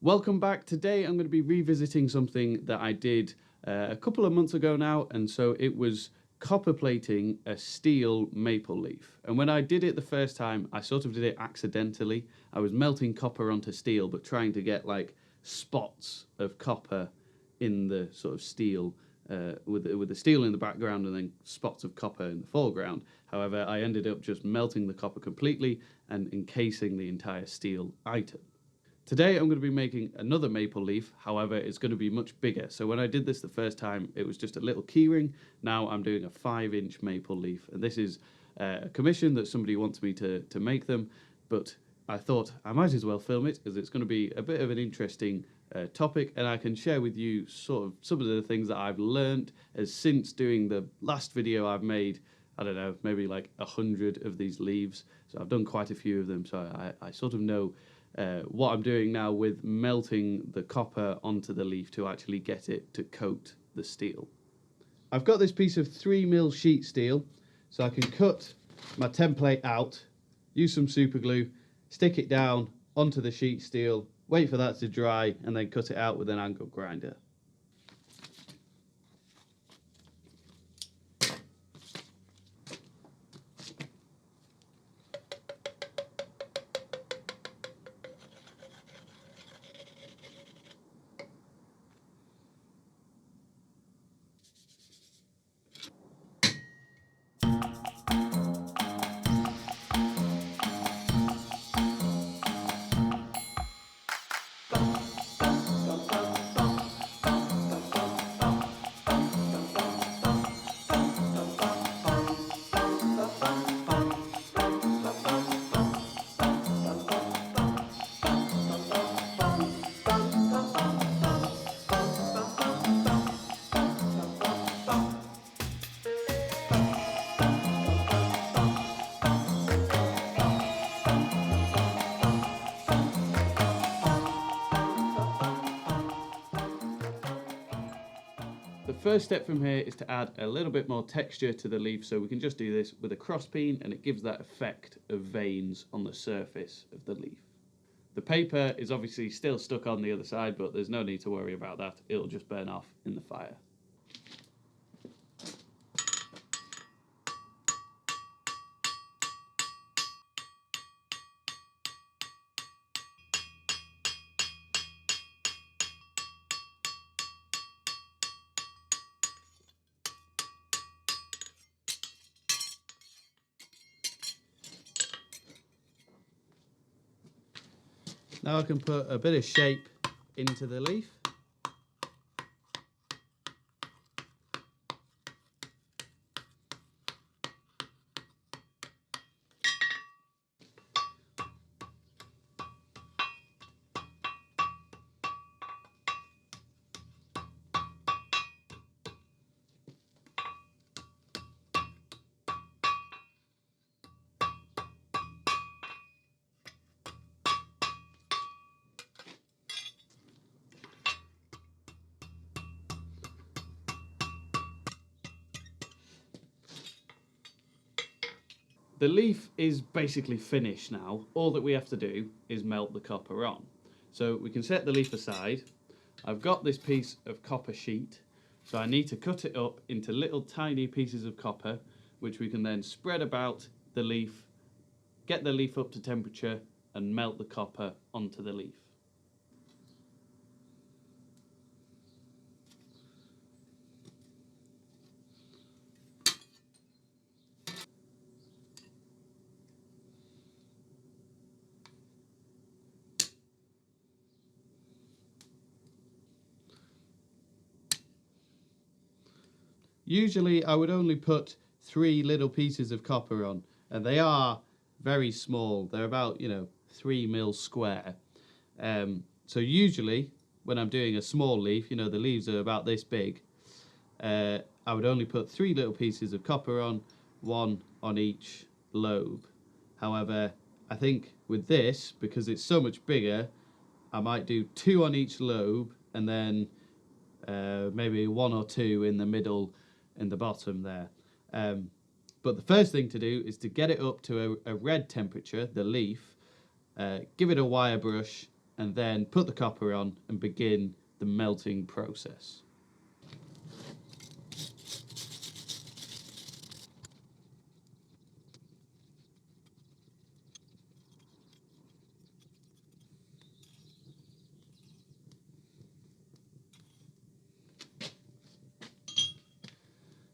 Welcome back. Today I'm going to be revisiting something that I did a couple of months ago now, and so it was copper plating a steel maple leaf. And when I did it the first time, I sort of did it accidentally. I was melting copper onto steel, but trying to get like spots of copper in the sort of steel, with the steel in the background and then spots of copper in the foreground. However, I ended up just melting the copper completely and encasing the entire steel item. Today I'm going to be making another maple leaf, however it's going to be much bigger. So when I did this the first time it was just a little keyring, now I'm doing a 5-inch maple leaf, and this is a commission that somebody wants me to make them, but I thought I might as well film it as it's going to be a bit of an interesting topic, and I can share with you sort of some of the things that I've learned as since doing the last video I've made. I don't know, maybe like 100 of these leaves, so I've done quite a few of them, so I sort of know what I'm doing now with melting the copper onto the leaf to actually get it to coat the steel. I've got this piece of 3mm sheet steel, so I can cut my template out, use some super glue, stick it down onto the sheet steel, wait for that to dry, and then cut it out with an angle grinder. The first step from here is to add a little bit more texture to the leaf, so we can just do this with a crosspeen and it gives that effect of veins on the surface of the leaf. The paper is obviously still stuck on the other side, but there's no need to worry about that, it'll just burn off in the fire. Now I can put a bit of shape into the leaf. The leaf is basically finished now. All that we have to do is melt the copper on. So we can set the leaf aside. I've got this piece of copper sheet, so I need to cut it up into little tiny pieces of copper, which we can then spread about the leaf, get the leaf up to temperature, and melt the copper onto the leaf. Usually I would only put 3 little pieces of copper on, and they are very small. They're about, 3mm square. So usually when I'm doing a small leaf, the leaves are about this big, I would only put 3 little pieces of copper on, 1 on each lobe. However, I think with this, because it's so much bigger, I might do 2 on each lobe, and then maybe 1 or 2 in the middle and the bottom there. But the first thing to do is to get it up to a red temperature, the leaf, give it a wire brush, and then put the copper on and begin the melting process.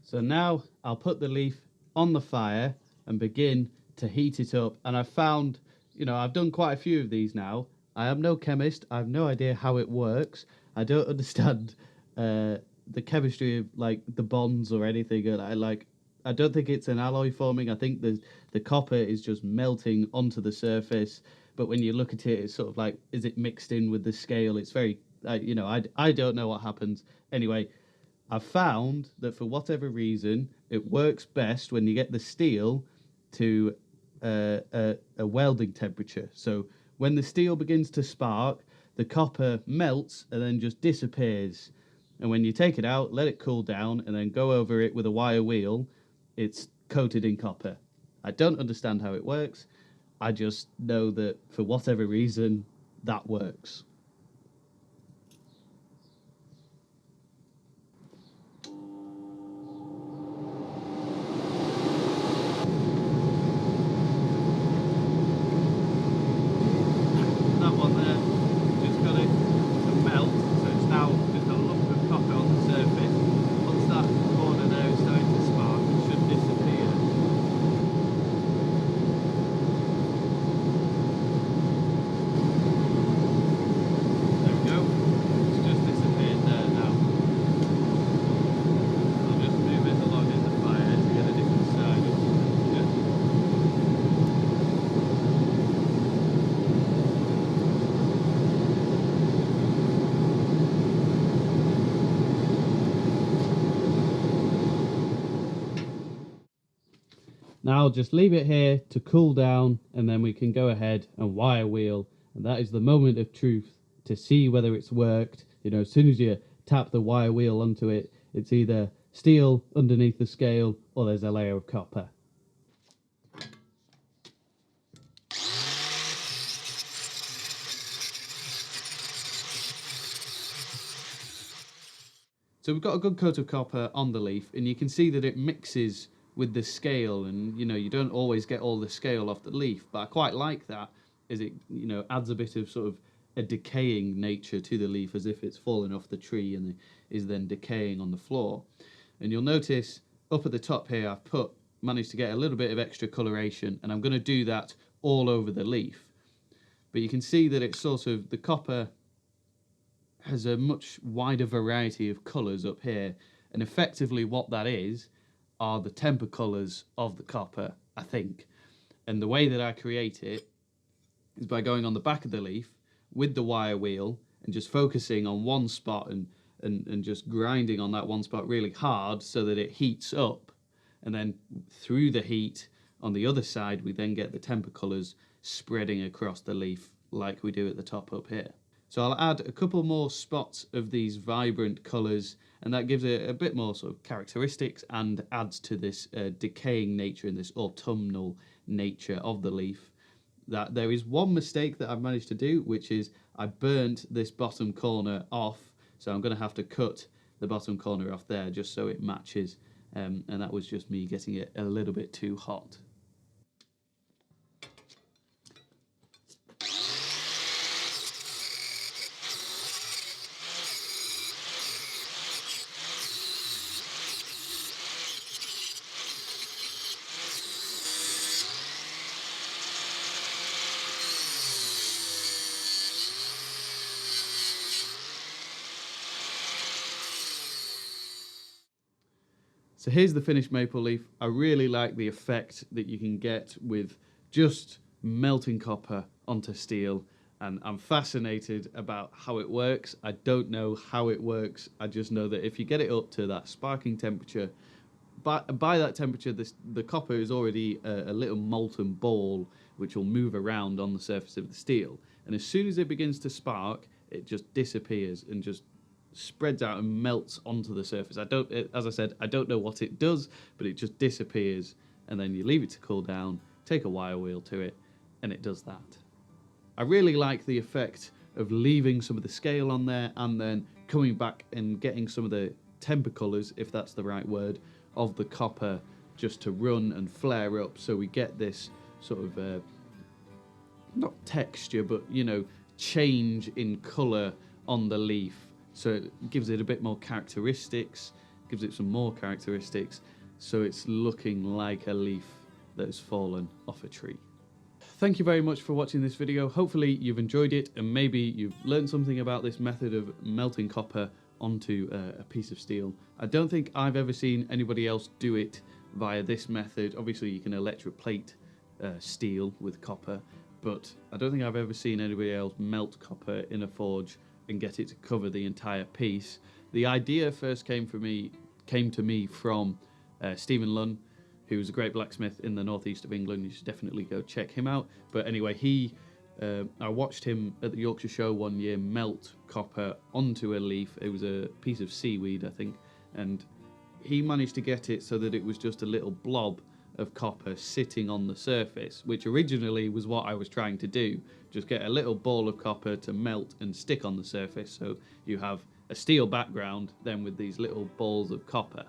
So now I'll put the leaf on the fire and begin to heat it up. And I've found, I've done quite a few of these now. I am no chemist. I have no idea how it works. I don't understand the chemistry of like the bonds or anything. And I don't think it's an alloy forming. I think the copper is just melting onto the surface. But when you look at it, it's sort of like, is it mixed in with the scale? It's very, I don't know what happens. Anyway, I've found that for whatever reason, it works best when you get the steel to a welding temperature. So when the steel begins to spark, the copper melts and then just disappears. And when you take it out, let it cool down, and then go over it with a wire wheel, it's coated in copper. I don't understand how it works. I just know that for whatever reason, that works. That one there, just got it to melt, so it's now just a lump of copper on the surface. Once that corner there is starting to spark, it should disappear. There we go, it's just disappeared there now. I'll just move it along in the fire to get a different side of the temperature. Now I'll just leave it here to cool down, and then we can go ahead and wire wheel, and that is the moment of truth to see whether it's worked. As soon as you tap the wire wheel onto it, it's either steel underneath the scale or there's a layer of copper. So we've got a good coat of copper on the leaf, and you can see that it mixes with the scale, and you don't always get all the scale off the leaf, but I quite like that, as it adds a bit of sort of a decaying nature to the leaf, as if it's fallen off the tree and is then decaying on the floor. And you'll notice up at the top here I've managed to get a little bit of extra coloration, and I'm going to do that all over the leaf. But you can see that it's sort of, the copper has a much wider variety of colours up here, and effectively what that is are the temper colours of the copper, I think. And the way that I create it is by going on the back of the leaf with the wire wheel and just focusing on one spot and just grinding on that one spot really hard so that it heats up. And then through the heat on the other side, we then get the temper colours spreading across the leaf like we do at the top up here. So I'll add a couple more spots of these vibrant colours, and that gives it a bit more sort of characteristics and adds to this decaying nature and this autumnal nature of the leaf. That there is one mistake that I've managed to do, which is I burnt this bottom corner off, so I'm going to have to cut the bottom corner off there just so it matches, and that was just me getting it a little bit too hot. So here's the finished maple leaf. I really like the effect that you can get with just melting copper onto steel, and I'm fascinated about how it works. I don't know how it works. I just know that if you get it up to that sparking temperature, by that temperature, the copper is already a little molten ball which will move around on the surface of the steel. And as soon as it begins to spark, it just disappears and just spreads out and melts onto the surface. As I said, I don't know what it does, but it just disappears, and then you leave it to cool down, take a wire wheel to it, and it does that. I really like the effect of leaving some of the scale on there and then coming back and getting some of the temper colours, if that's the right word, of the copper just to run and flare up, so we get this sort of not texture, but you know, change in colour on the leaf, so it gives it a bit more characteristics, gives it some more characteristics, so it's looking like a leaf that has fallen off a tree. Thank you very much for watching this video. Hopefully you've enjoyed it and maybe you've learned something about this method of melting copper onto a piece of steel. I don't think I've ever seen anybody else do it via this method. Obviously you can electroplate steel with copper, but I don't think I've ever seen anybody else melt copper in a forge and get it to cover the entire piece. The idea first came to me from Stephen Lunn, who's a great blacksmith in the northeast of England. You should definitely go check him out. But anyway, I watched him at the Yorkshire Show one year melt copper onto a leaf. It was a piece of seaweed, I think, and he managed to get it so that it was just a little blob of copper sitting on the surface, which originally was what I was trying to do. Just get a little ball of copper to melt and stick on the surface, so you have a steel background then with these little balls of copper.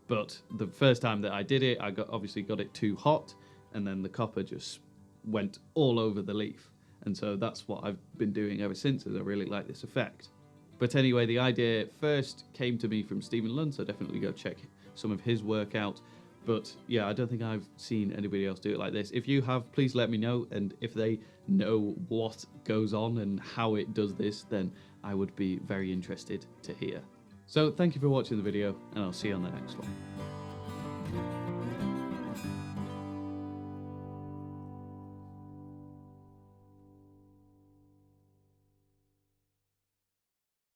But the first time that I did it, I obviously got it too hot, and then the copper just went all over the leaf. And so that's what I've been doing ever since, as I really like this effect. But anyway, the idea first came to me from Stephen Lunn, so definitely go check some of his work out. But yeah, I don't think I've seen anybody else do it like this. If you have, please let me know, and if they know what goes on and how it does this, then I would be very interested to hear. So thank you for watching the video, and I'll see you on the next one.